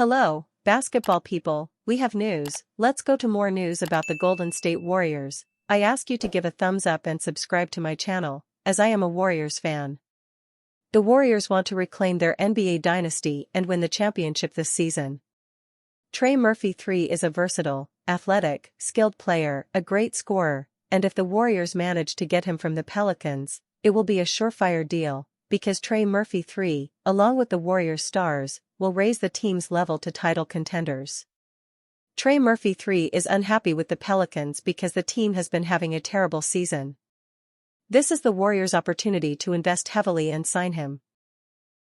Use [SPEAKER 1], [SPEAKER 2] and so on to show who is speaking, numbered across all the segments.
[SPEAKER 1] Hello, basketball people, we have news. Let's go to more news about the Golden State Warriors. I ask you to give a thumbs up and subscribe to my channel, as I am a Warriors fan. The Warriors want to reclaim their NBA dynasty and win the championship this season. Trey Murphy III is a versatile, athletic, skilled player, a great scorer, and if the Warriors manage to get him from the Pelicans, it will be a surefire deal, because Trey Murphy III, along with the Warriors stars, will raise the team's level to title contenders. Trey Murphy III is unhappy with the Pelicans because the team has been having a terrible season. This is the Warriors' opportunity to invest heavily and sign him.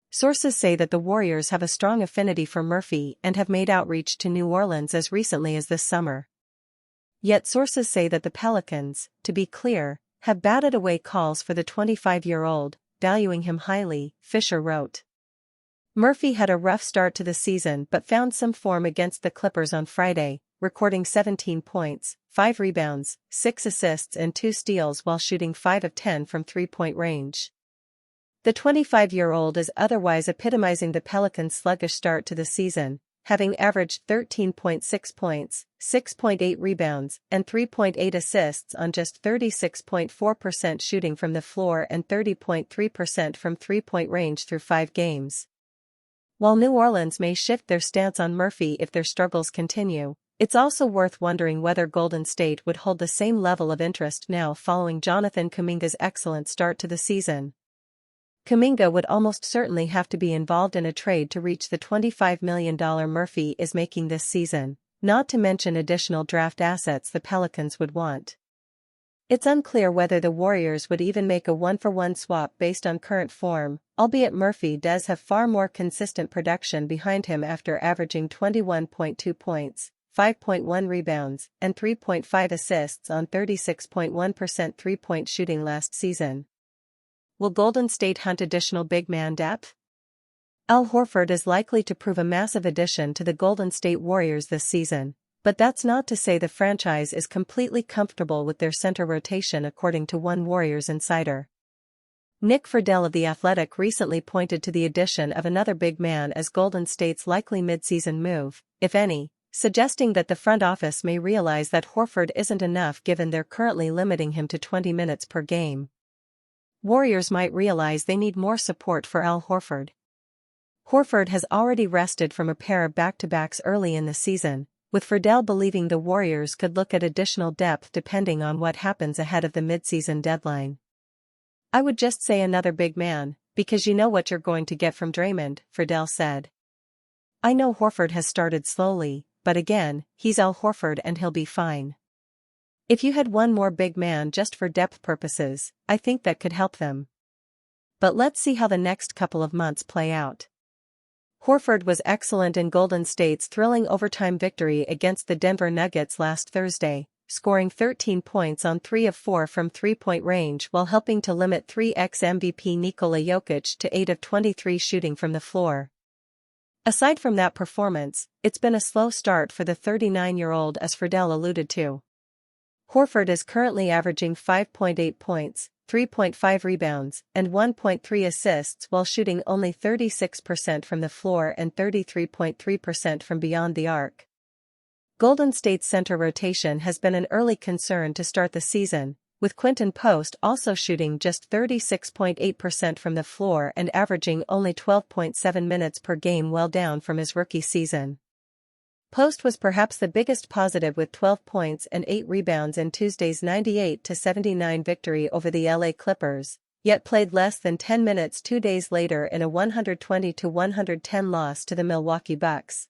[SPEAKER 1] Sources say that the Warriors have a strong affinity for Murphy and have made outreach to New Orleans as recently as this summer. Yet sources say that the Pelicans, to be clear, have batted away calls for the 25-year-old, valuing him highly, Fisher wrote. Murphy had a rough start to the season but found some form against the Clippers on Friday, recording 17 points, 5 rebounds, 6 assists and 2 steals while shooting 5 of 10 from three-point range. The 25-year-old is otherwise epitomizing the Pelicans' sluggish start to the season, having averaged 13.6 points, 6.8 rebounds, and 3.8 assists on just 36.4% shooting from the floor and 30.3% from three-point range through 5 games. While New Orleans may shift their stance on Murphy if their struggles continue, it's also worth wondering whether Golden State would hold the same level of interest now following Jonathan Kuminga's excellent start to the season. Kuminga would almost certainly have to be involved in a trade to reach the $25 million Murphy is making this season, not to mention additional draft assets the Pelicans would want. It's unclear whether the Warriors would even make a one-for-one swap based on current form, albeit Murphy does have far more consistent production behind him after averaging 21.2 points, 5.1 rebounds, and 3.5 assists on 36.1% three-point shooting last season. Will Golden State hunt additional big man depth? Al Horford is likely to prove a massive addition to the Golden State Warriors this season, but that's not to say the franchise is completely comfortable with their center rotation according to one Warriors insider. Nick Friedell of The Athletic recently pointed to the addition of another big man as Golden State's likely midseason move, if any, suggesting that the front office may realize that Horford isn't enough given they're currently limiting him to 20 minutes per game. Warriors might realize they need more support for Al Horford. Horford has already rested from a pair of back-to-backs early in the season, with Friedell believing the Warriors could look at additional depth depending on what happens ahead of the midseason deadline. I would just say another big man, because you know what you're going to get from Draymond, Friedell said. I know Horford has started slowly, but again, he's Al Horford and he'll be fine. If you had one more big man just for depth purposes, I think that could help them. But let's see how the next couple of months play out. Horford was excellent in Golden State's thrilling overtime victory against the Denver Nuggets last Thursday, scoring 13 points on 3 of 4 from three-point range while helping to limit 3x MVP Nikola Jokic to 8 of 23 shooting from the floor. Aside from that performance, it's been a slow start for the 39-year-old as Friedell alluded to. Horford is currently averaging 5.8 points, 3.5 rebounds, and 1.3 assists while shooting only 36% from the floor and 33.3% from beyond the arc. Golden State's center rotation has been an early concern to start the season, with Quinton Post also shooting just 36.8% from the floor and averaging only 12.7 minutes per game well down from his rookie season. Post was perhaps the biggest positive with 12 points and 8 rebounds in Tuesday's 98-79 victory over the LA Clippers, yet played less than 10 minutes 2 days later in a 120-110 loss to the Milwaukee Bucks.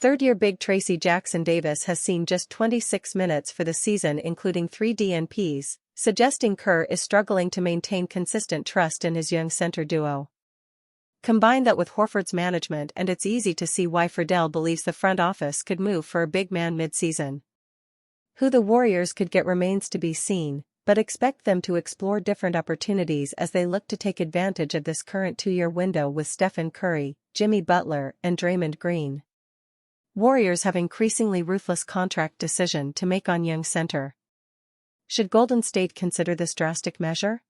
[SPEAKER 1] Third-year big Tracy Jackson-Davis has seen just 26 minutes for the season including 3 DNPs, suggesting Kerr is struggling to maintain consistent trust in his young center duo. Combine that with Horford's management and it's easy to see why Friedell believes the front office could move for a big man mid-season. Who the Warriors could get remains to be seen, but expect them to explore different opportunities as they look to take advantage of this current 2-year window with Stephen Curry, Jimmy Butler, and Draymond Green. Warriors have increasingly ruthless contract decision to make on young center. Should Golden State consider this drastic measure?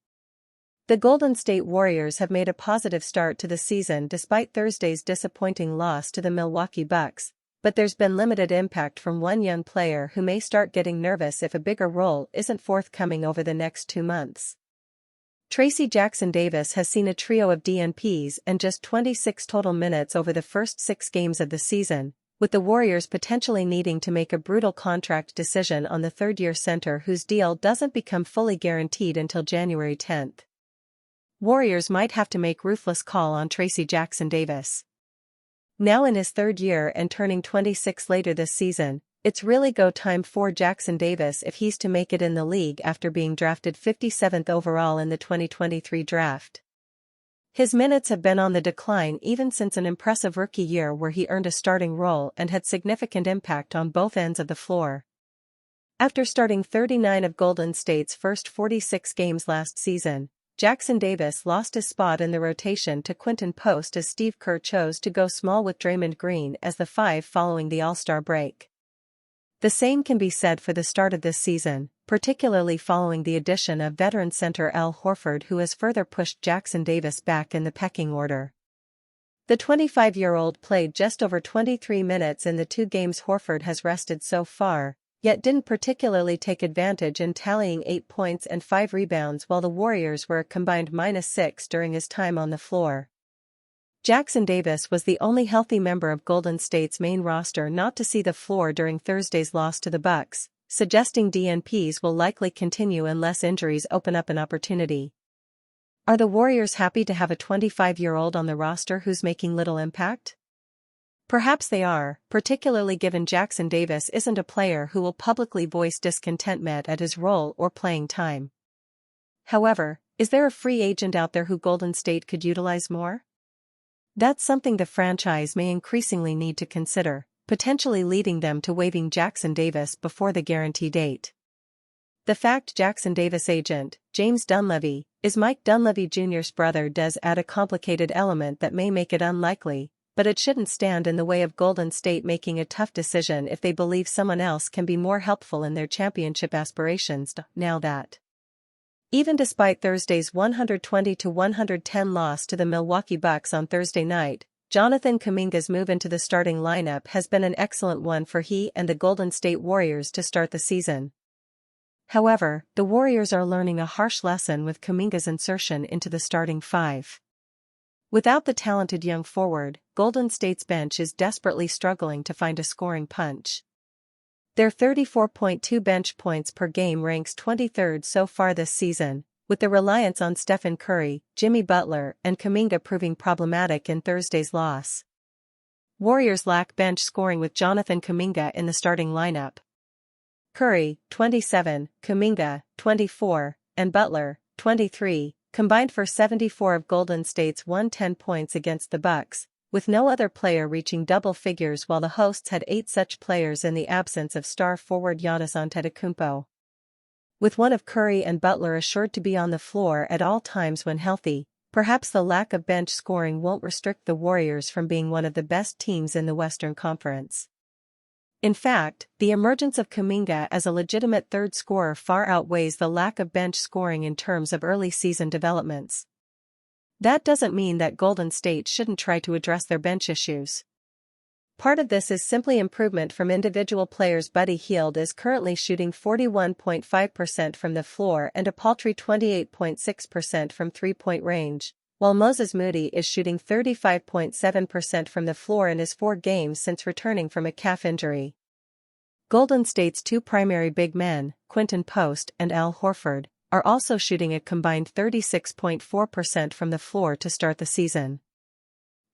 [SPEAKER 1] The Golden State Warriors have made a positive start to the season despite Thursday's disappointing loss to the Milwaukee Bucks, but there's been limited impact from one young player who may start getting nervous if a bigger role isn't forthcoming over the next 2 months. Tracy Jackson-Davis has seen a trio of DNPs and just 26 total minutes over the first 6 games of the season, with the Warriors potentially needing to make a brutal contract decision on the third-year center whose deal doesn't become fully guaranteed until January 10. Warriors might have to make a ruthless call on Tracy Jackson-Davis. Now in his 3rd year and turning 26 later this season, it's really go time for Jackson-Davis if he's to make it in the league after being drafted 57th overall in the 2023 draft. His minutes have been on the decline even since an impressive rookie year where he earned a starting role and had significant impact on both ends of the floor. After starting 39 of Golden State's first 46 games last season, Jackson-Davis lost his spot in the rotation to Quinton Post as Steve Kerr chose to go small with Draymond Green as the 5 following the All-Star break. The same can be said for the start of this season, particularly following the addition of veteran center Al Horford, who has further pushed Jackson-Davis back in the pecking order. The 25-year-old played just over 23 minutes in the 2 games Horford has rested so far, yet didn't particularly take advantage in tallying 8 points and 5 rebounds while the Warriors were a combined -6 during his time on the floor. Jackson-Davis was the only healthy member of Golden State's main roster not to see the floor during Thursday's loss to the Bucks, suggesting DNPs will likely continue unless injuries open up an opportunity. Are the Warriors happy to have a 25-year-old on the roster who's making little impact? Perhaps they are, particularly given Jackson-Davis isn't a player who will publicly voice discontentment at his role or playing time. However, is there a free agent out there who Golden State could utilize more? That's something the franchise may increasingly need to consider, potentially leading them to waiving Jackson-Davis before the guarantee date. The fact Jackson-Davis' agent, James Dunleavy, is Mike Dunleavy Jr.'s brother does add a complicated element that may make it unlikely, but it shouldn't stand in the way of Golden State making a tough decision if they believe someone else can be more helpful in their championship aspirations. Now that, even despite Thursday's 120-110 loss to the Milwaukee Bucks on Thursday night, Jonathan Kuminga's move into the starting lineup has been an excellent one for he and the Golden State Warriors to start the season. However, the Warriors are learning a harsh lesson with Kuminga's insertion into the starting 5. Without the talented young forward, Golden State's bench is desperately struggling to find a scoring punch. Their 34.2 bench points per game ranks 23rd so far this season, with the reliance on Stephen Curry, Jimmy Butler, and Kuminga proving problematic in Thursday's loss. Warriors lack bench scoring with Jonathan Kuminga in the starting lineup. Curry, 27, Kuminga, 24, and Butler, 23, combined for 74 of Golden State's 110 points against the Bucks, with no other player reaching double figures while the hosts had 8 such players in the absence of star forward Giannis Antetokounmpo. With one of Curry and Butler assured to be on the floor at all times when healthy, perhaps the lack of bench scoring won't restrict the Warriors from being one of the best teams in the Western Conference. In fact, the emergence of Kuminga as a legitimate third scorer far outweighs the lack of bench scoring in terms of early season developments. That doesn't mean that Golden State shouldn't try to address their bench issues. Part of this is simply improvement from individual players. Buddy Hield is currently shooting 41.5% from the floor and a paltry 28.6% from three-point range, while Moses Moody is shooting 35.7% from the floor in his 4 games since returning from a calf injury. Golden State's 2 primary big men, Quinton Post and Al Horford, are also shooting a combined 36.4% from the floor to start the season.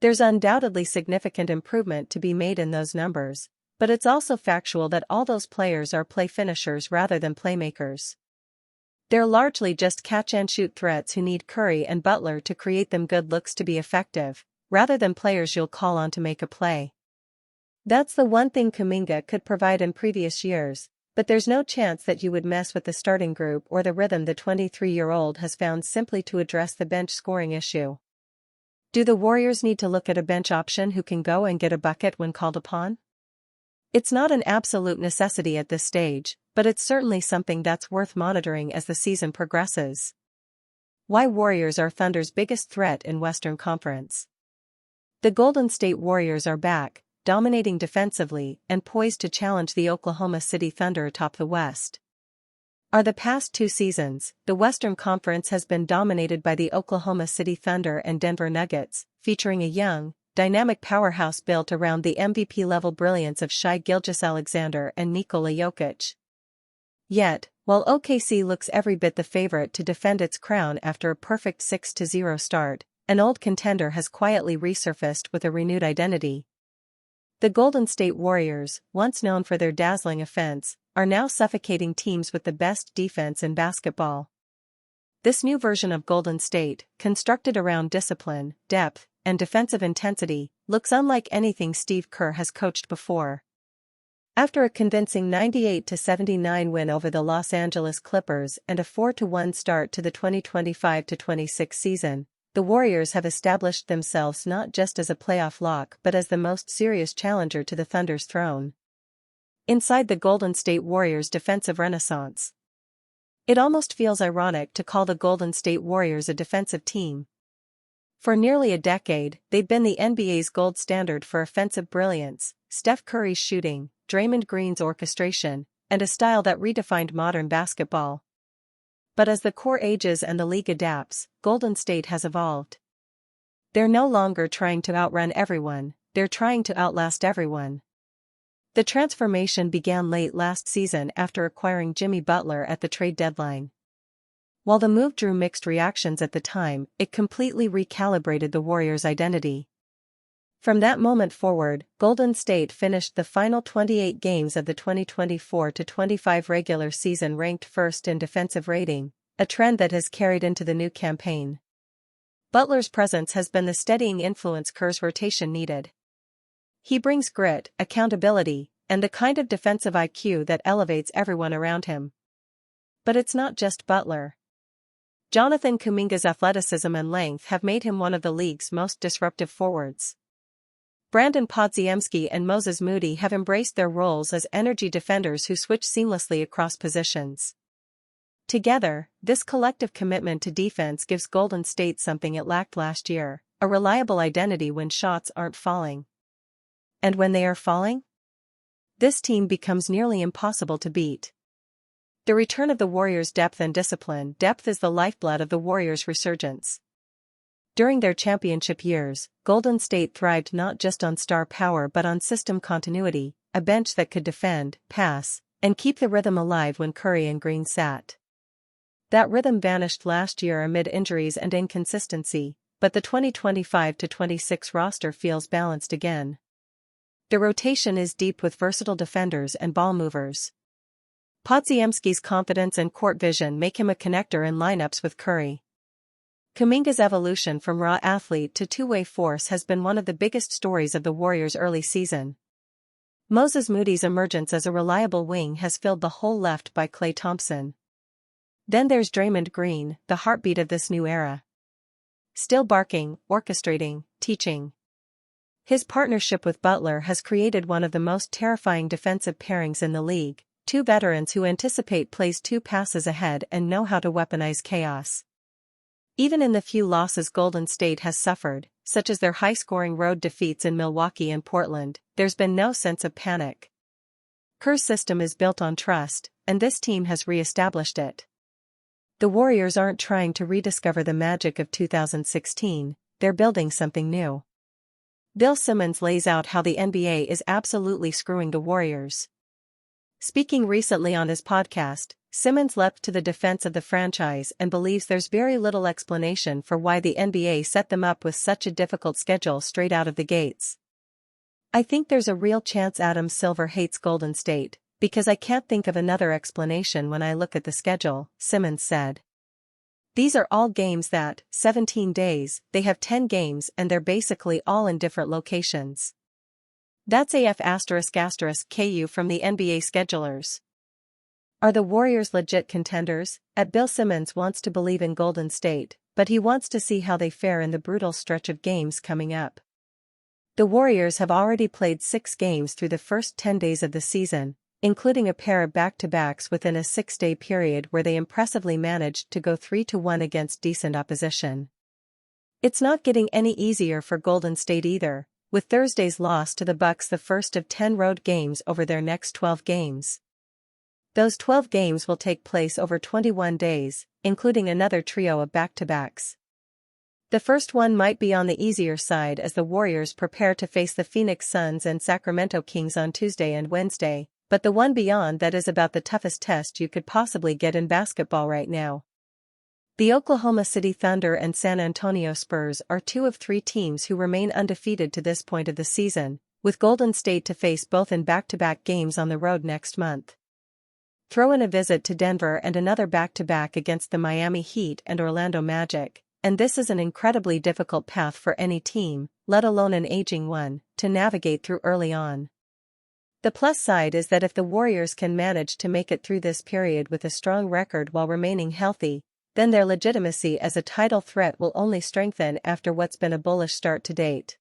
[SPEAKER 1] There's undoubtedly significant improvement to be made in those numbers, but it's also factual that all those players are play finishers rather than playmakers. They're largely just catch-and-shoot threats who need Curry and Butler to create them good looks to be effective, rather than players you'll call on to make a play. That's the one thing Kuminga could provide in previous years, but there's no chance that you would mess with the starting group or the rhythm the 23-year-old has found simply to address the bench scoring issue. Do the Warriors need to look at a bench option who can go and get a bucket when called upon? It's not an absolute necessity at this stage, but it's certainly something that's worth monitoring as the season progresses. Why Warriors are Thunder's biggest threat in Western Conference. The Golden State Warriors are back, dominating defensively and poised to challenge the Oklahoma City Thunder atop the West. For the past 2 seasons, the Western Conference has been dominated by the Oklahoma City Thunder and Denver Nuggets, featuring a young, dynamic powerhouse built around the MVP-level brilliance of Shai Gilgeous-Alexander and Nikola Jokic. Yet, while OKC looks every bit the favorite to defend its crown after a perfect 6-0 start, an old contender has quietly resurfaced with a renewed identity. The Golden State Warriors, once known for their dazzling offense, are now suffocating teams with the best defense in basketball. This new version of Golden State, constructed around discipline, depth, and defensive intensity, looks unlike anything Steve Kerr has coached before. After a convincing 98-79 win over the Los Angeles Clippers and a 4-1 start to the 2025-26 season, the Warriors have established themselves not just as a playoff lock but as the most serious challenger to the Thunder's throne. Inside the Golden State Warriors' defensive renaissance. It almost feels ironic to call the Golden State Warriors a defensive team. For nearly a decade, they've been the NBA's gold standard for offensive brilliance, Steph Curry's shooting, Draymond Green's orchestration, and a style that redefined modern basketball. But as the core ages and the league adapts, Golden State has evolved. They're no longer trying to outrun everyone, they're trying to outlast everyone. The transformation began late last season after acquiring Jimmy Butler at the trade deadline. While the move drew mixed reactions at the time, it completely recalibrated the Warriors' identity. From that moment forward, Golden State finished the final 28 games of the 2024-25 regular season ranked first in defensive rating, a trend that has carried into the new campaign. Butler's presence has been the steadying influence Kerr's rotation needed. He brings grit, accountability, and the kind of defensive IQ that elevates everyone around him. But it's not just Butler. Jonathan Kuminga's athleticism and length have made him one of the league's most disruptive forwards. Brandon Podziemski and Moses Moody have embraced their roles as energy defenders who switch seamlessly across positions. Together, this collective commitment to defense gives Golden State something it lacked last year, a reliable identity when shots aren't falling. And when they are falling? This team becomes nearly impossible to beat. The return of the Warriors' depth and discipline. Depth is the lifeblood of the Warriors' resurgence. During their championship years, Golden State thrived not just on star power but on system continuity, a bench that could defend, pass, and keep the rhythm alive when Curry and Green sat. That rhythm vanished last year amid injuries and inconsistency, but the 2025-26 roster feels balanced again. The rotation is deep with versatile defenders and ball movers. Podziemski's confidence and court vision make him a connector in lineups with Curry. Kuminga's evolution from raw athlete to two-way force has been one of the biggest stories of the Warriors' early season. Moses Moody's emergence as a reliable wing has filled the hole left by Klay Thompson. Then there's Draymond Green, the heartbeat of this new era. Still barking, orchestrating, teaching. His partnership with Butler has created one of the most terrifying defensive pairings in the league, two veterans who anticipate plays 2 passes ahead and know how to weaponize chaos. Even in the few losses Golden State has suffered, such as their high-scoring road defeats in Milwaukee and Portland, there's been no sense of panic. Kerr's system is built on trust, and this team has re-established it. The Warriors aren't trying to rediscover the magic of 2016, they're building something new. Bill Simmons lays out how the NBA is absolutely screwing the Warriors. Speaking recently on his podcast, Simmons leapt to the defense of the franchise and believes there's very little explanation for why the NBA set them up with such a difficult schedule straight out of the gates. I think there's a real chance Adam Silver hates Golden State, because I can't think of another explanation when I look at the schedule, Simmons said. These are all games that, 17 days, they have 10 games and they're basically all in different locations. That's AF***KU from the NBA schedulers. Are the Warriors legit contenders? Bill Simmons wants to believe in Golden State, but he wants to see how they fare in the brutal stretch of games coming up. The Warriors have already played 6 games through the first 10 days of the season, including a pair of back-to-backs within a 6-day period where they impressively managed to go 3-1 against decent opposition. It's not getting any easier for Golden State either, with Thursday's loss to the Bucks the first of 10 road games over their next 12 games. Those 12 games will take place over 21 days, including another trio of back-to-backs. The first one might be on the easier side as the Warriors prepare to face the Phoenix Suns and Sacramento Kings on Tuesday and Wednesday, but the one beyond that is about the toughest test you could possibly get in basketball right now. The Oklahoma City Thunder and San Antonio Spurs are 2 of 3 teams who remain undefeated to this point of the season, with Golden State to face both in back-to-back games on the road next month. Throw in a visit to Denver and another back-to-back against the Miami Heat and Orlando Magic, and this is an incredibly difficult path for any team, let alone an aging one, to navigate through early on. The plus side is that if the Warriors can manage to make it through this period with a strong record while remaining healthy, then their legitimacy as a title threat will only strengthen after what's been a bullish start to date.